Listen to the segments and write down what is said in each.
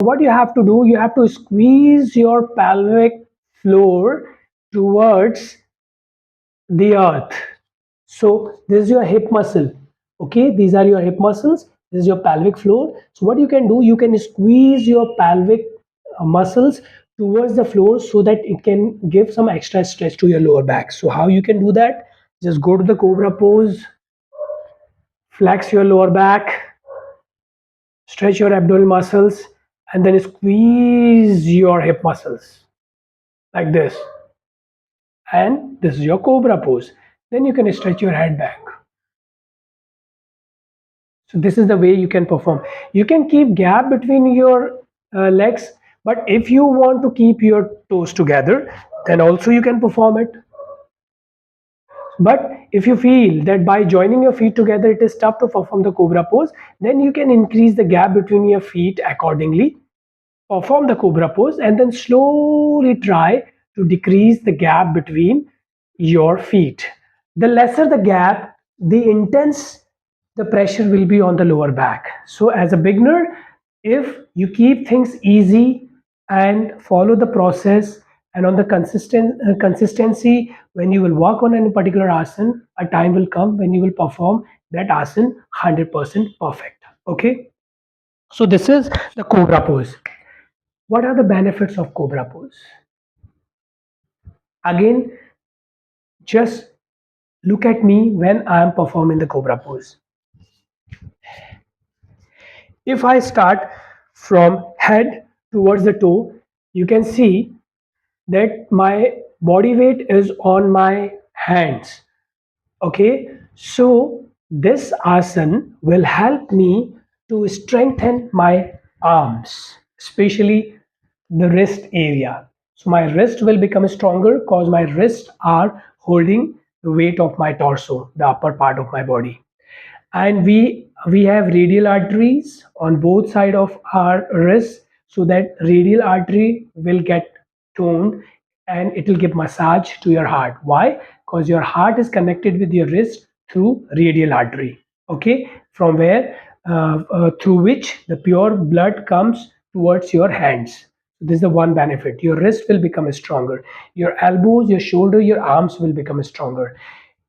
What you have to do, you have to squeeze your pelvic floor towards the earth. So this is your hip muscle. Okay, these are your hip muscles. This is your pelvic floor. So what you can do, you can squeeze your pelvic muscles towards the floor so that it can give some extra stretch to your lower back. So how you can do that? Just go to the cobra pose, flex your lower back, stretch your abdominal muscles, and then squeeze your hip muscles like this. And this is your cobra pose. Then you can stretch your head back. So this is the way you can perform. You can keep gap between your legs, but if you want to keep your toes together, then also you can perform it. But if you feel that by joining your feet together it is tough to perform the cobra pose, then you can increase the gap between your feet accordingly, perform the cobra pose, and then slowly try to decrease the gap between your feet. The lesser the gap, the intense the pressure will be on the lower back. So as a beginner, if you keep things easy and follow the process, and on the consistency, when you will work on any particular asana, a time will come when you will perform that asana 100% perfect. Okay, so this is the cobra pose. What are the benefits of cobra pose? Again, just look at me when I am performing the cobra pose. If I start from head towards the toe, you can see that my body weight is on my hands. Okay, so this asana will help me to strengthen my arms, especially the wrist area. So my wrist will become stronger because my wrists are holding the weight of my torso, the upper part of my body. And we have radial arteries on both side of our wrist, so that radial artery will get toned and it will give massage to your heart. Why? Because your heart is connected with your wrist through radial artery. Okay, from where through which the pure blood comes towards your hands. This is the one benefit. Your wrist will become stronger, your elbows, your shoulder, your arms will become stronger.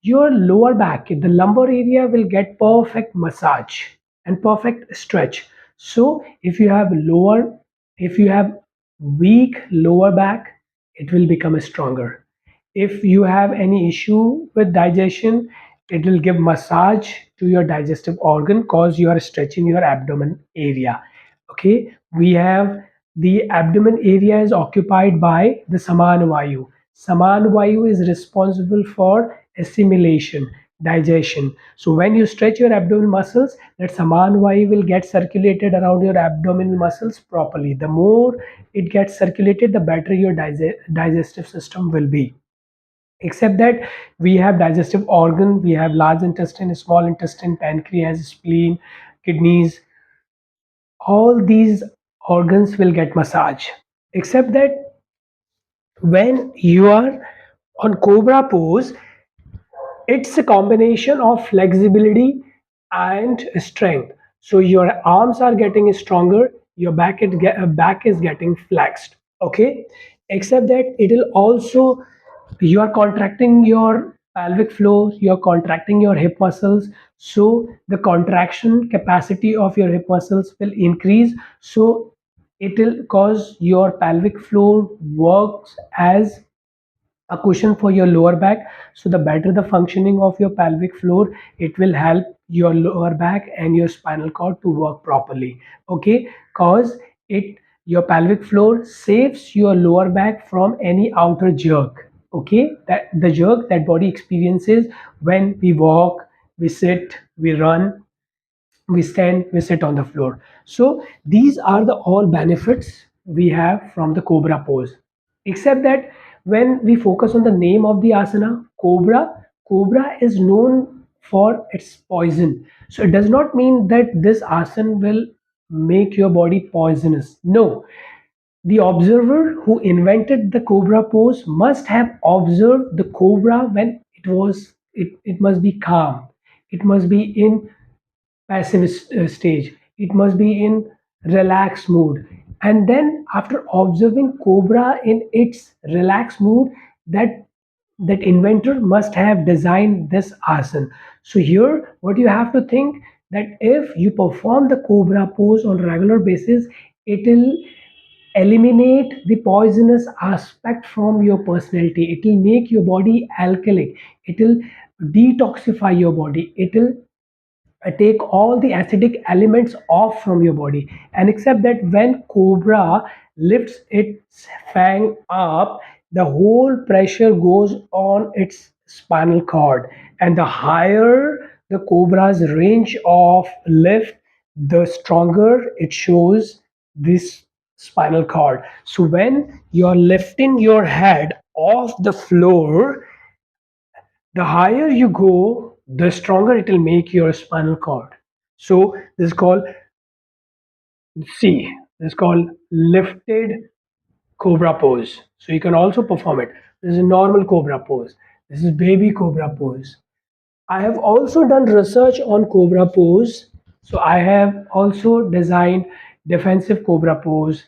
Your lower back, the lumbar area will get perfect massage and perfect stretch. So if you have weak lower back, it will become stronger. If you have any issue with digestion, it will give massage to your digestive organ cause you are stretching your abdomen area. Okay, we have the abdomen area is occupied by the saman vayu. Saman vayu is responsible for assimilation, digestion. So when you stretch your abdominal muscles, that saman vayu will get circulated around your abdominal muscles properly. The more it gets circulated, the better your digestive system will be. Except that we have digestive organ, we have large intestine, small intestine, pancreas, spleen, kidneys. All these organs will get massage. Except that when you are on cobra pose, it's a combination of flexibility and strength. So your arms are getting stronger, your back is getting flexed. Okay, except that it will also, you are contracting your pelvic floor, you are contracting your hip muscles. So the contraction capacity of your hip muscles will increase. So it will cause your pelvic floor works as a cushion for your lower back. So the better the functioning of your pelvic floor, it will help your lower back and your spinal cord to work properly. Okay, cause it, your pelvic floor saves your lower back from any outer jerk. Okay, that the jerk that body experiences when we walk, we sit, we run, we stand, we sit on the floor. So these are the all benefits we have from the cobra pose. Except that when we focus on the name of the asana, cobra is known for its poison. So it does not mean that this asana will make your body poisonous. No, the observer who invented the cobra pose must have observed the cobra when it must be calm, it must be in passive stage, it must be in relaxed mood, And then after observing cobra in its relaxed mood, that that inventor must have designed this asana. So here what you have to think, that if you perform the cobra pose on a regular basis, it will eliminate the poisonous aspect from your personality. It will make your body alkalic. It will detoxify your body. It will take all the acidic elements off from your body. And except that when cobra lifts its fang up, the whole pressure goes on its spinal cord, and the higher the cobra's range of lift, the stronger it shows this spinal cord. So when you're lifting your head off the floor, the higher you go, the stronger it will make your spinal cord. So this is called C. This is called lifted cobra pose. So you can also perform it. This is a normal cobra pose. This is baby cobra pose. I have also done research on cobra pose. So I have also designed defensive cobra pose,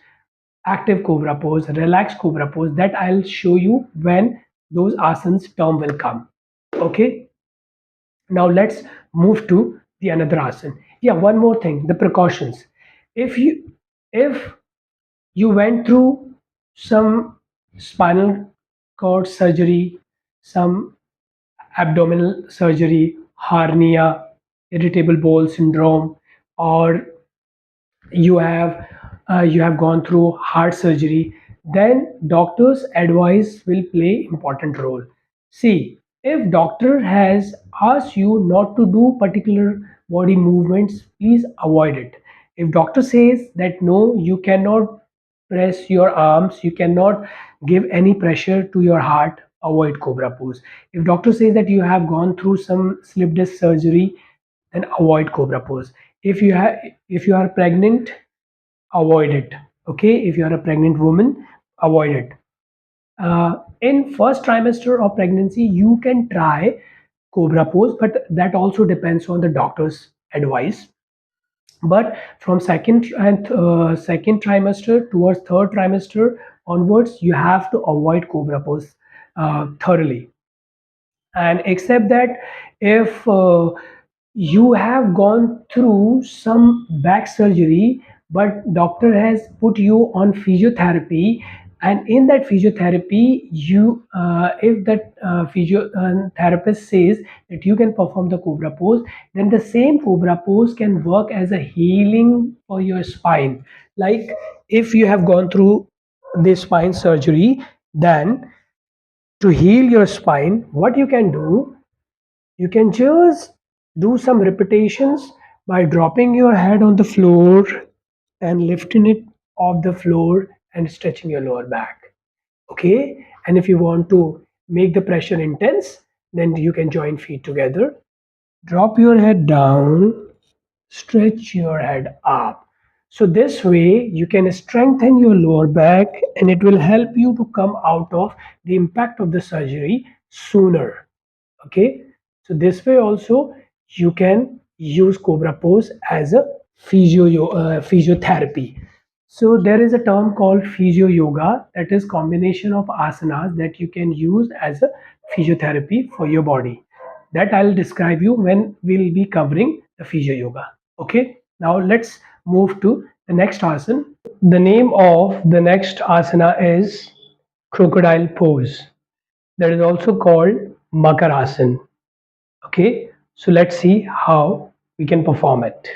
active cobra pose, relaxed cobra pose, that I'll show you when those asanas term will come. Okay. Now let's move to the another asana. Yeah, one more thing, the precautions. If you went through some spinal cord surgery, some abdominal surgery, hernia, irritable bowel syndrome, or you have gone through heart surgery, then doctor's advice will play important role. See, if doctor has asked you not to do particular body movements, please avoid it. If doctor says that no, you cannot press your arms, you cannot give any pressure to your heart, avoid cobra pose. If doctor says that you have gone through some slip disc surgery, then avoid cobra pose. If you are pregnant, avoid it. Okay, if you are a pregnant woman, avoid it. In first trimester of pregnancy, you can try cobra pose, but that also depends on the doctor's advice. But from second trimester towards third trimester onwards, you have to avoid cobra pose thoroughly. And except that, if you have gone through some back surgery, but doctor has put you on physiotherapy, and in that physiotherapy, you if that physio therapist says that you can perform the cobra pose, then the same cobra pose can work as a healing for your spine. Like, if you have gone through the spine surgery, then to heal your spine, what you can do, you can just do some repetitions by dropping your head on the floor and lifting it off the floor and stretching your lower back. Okay? And if you want to make the pressure intense, then you can join feet together, drop your head down, stretch your head up. So this way you can strengthen your lower back, and it will help you to come out of the impact of the surgery sooner. Okay, so this way also you can use cobra pose as a physiotherapy. So there is a term called physio yoga, that is combination of asanas that you can use as a physiotherapy for your body. That I'll describe you when we'll be covering the physio yoga. Okay, now let's move to the next asana. The name of the next asana is crocodile pose, that is also called Makarasana. Okay, so let's see how we can perform it.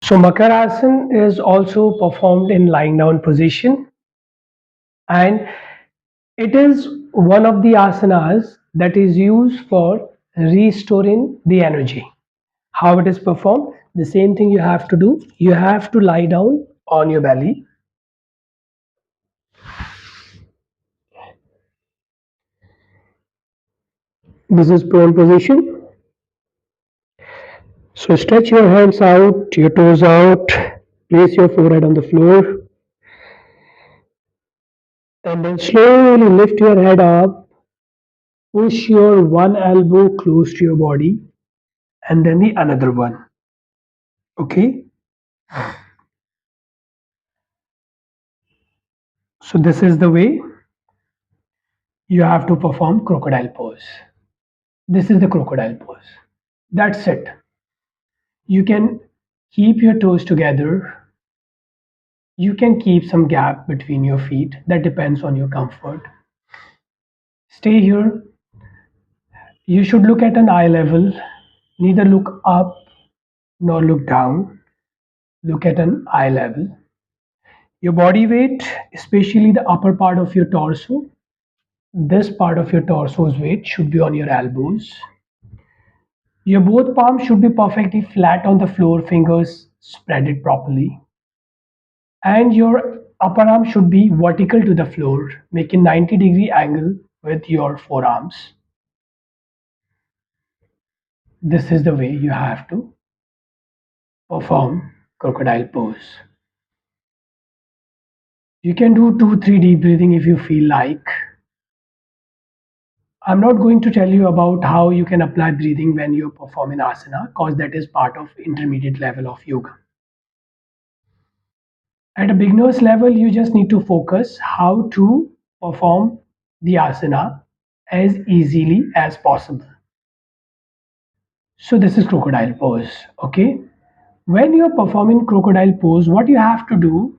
So Makarasana is also performed in lying down position, and it is one of the asanas that is used for restoring the energy. How it is performed? The same thing you have to do. You have to lie down on your belly. This is prone position. So stretch your hands out, your toes out, place your forehead on the floor, and then slowly lift your head up, push your one elbow close to your body, and then the another one. Okay? So this is the way you have to perform crocodile pose. This is the crocodile pose. That's it. You can keep your toes together. You can keep some gap between your feet. That depends on your comfort. Stay here. You should look at an eye level. Neither look up nor look down. Look at an eye level. Your body weight, especially the upper part of your torso, this part of your torso's weight should be on your elbows. Your both palms should be perfectly flat on the floor, fingers spread it properly. And your upper arm should be vertical to the floor, making 90-degree angle with your forearms. This is the way you have to perform crocodile pose. You can do 2 3 deep breathing if you feel like. I'm not going to tell you about how you can apply breathing when you perform in asana because that is part of intermediate level of yoga. At a beginner's level, you just need to focus how to perform the asana as easily as possible. So this is crocodile pose. Okay. When you're performing crocodile pose, what you have to do,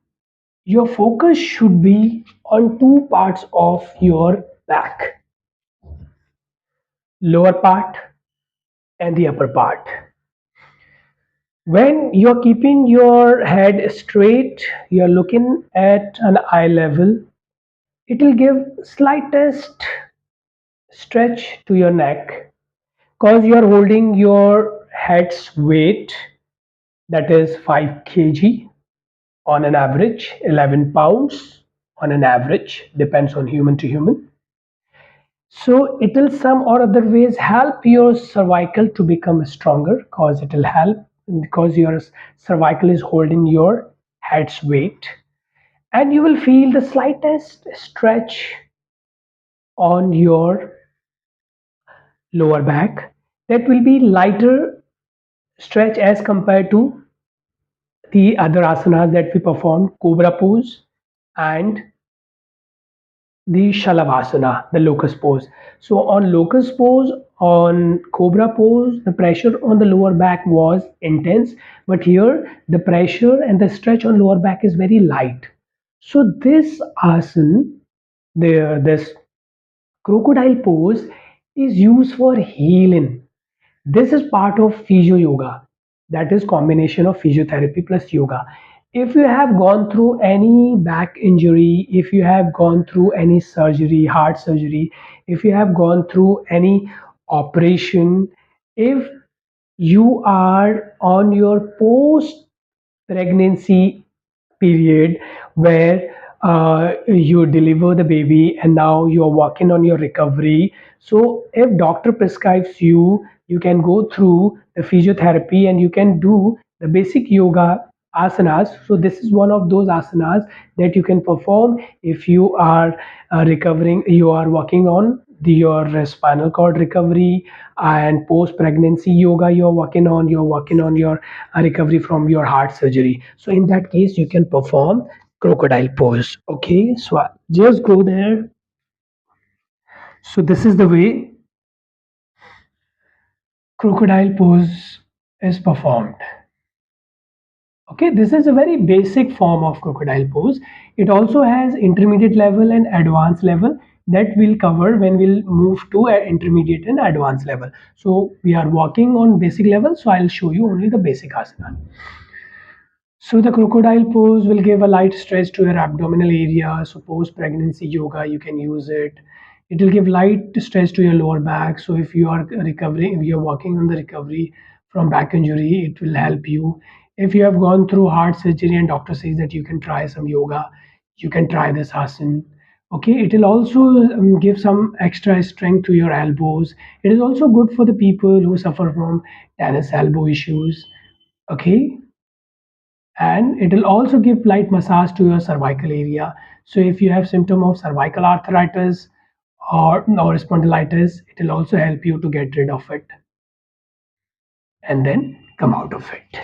your focus should be on two parts of your back, lower part and the upper part. When you're keeping your head straight, you're looking at an eye level, it will give slightest stretch to your neck because you're holding your head's weight, that is 5 kg on an average, 11 pounds on an average, depends on human to human. So it will some or other ways help your cervical to become stronger because it will help because your cervical is holding your head's weight, and you will feel the slightest stretch on your lower back. That will be lighter stretch as compared to the other asanas that we performed, cobra pose and the Shalavasana, the locust pose. So on locust pose, on cobra pose, the pressure on the lower back was intense, but here the pressure and the stretch on lower back is very light. So this asana, this crocodile pose is used for healing. This is part of physio yoga, that is combination of physiotherapy plus yoga. If you have gone through any back injury, if you have gone through any surgery, heart surgery, if you have gone through any operation, if you are on your post pregnancy period where you deliver the baby and now you're working on your recovery, so if doctor prescribes you, you can go through the physiotherapy and you can do the basic yoga asanas. So this is one of those asanas that you can perform if you are recovering, you are working on your spinal cord recovery, and post pregnancy yoga you're working on your recovery from your heart surgery. So in that case you can perform crocodile pose. Okay, so just go there. So this is the way crocodile pose is performed. Okay, this is a very basic form of crocodile pose. It also has intermediate level and advanced level that we'll cover when we'll move to intermediate and advanced level. So we are working on basic level, so I'll show you only the basic asana. So the crocodile pose will give a light stretch to your abdominal area. So post pregnancy yoga, you can use it. It will give light stretch to your lower back. So if you are recovering, if you're working on the recovery from back injury, it will help you. If you have gone through heart surgery and doctor says that you can try some yoga, you can try this asana. Okay, it will also give some extra strength to your elbows. It is also good for the people who suffer from tennis elbow issues. Okay, and it will also give light massage to your cervical area. So if you have symptom of cervical arthritis or spondylitis, it will also help you to get rid of it and then come out of it.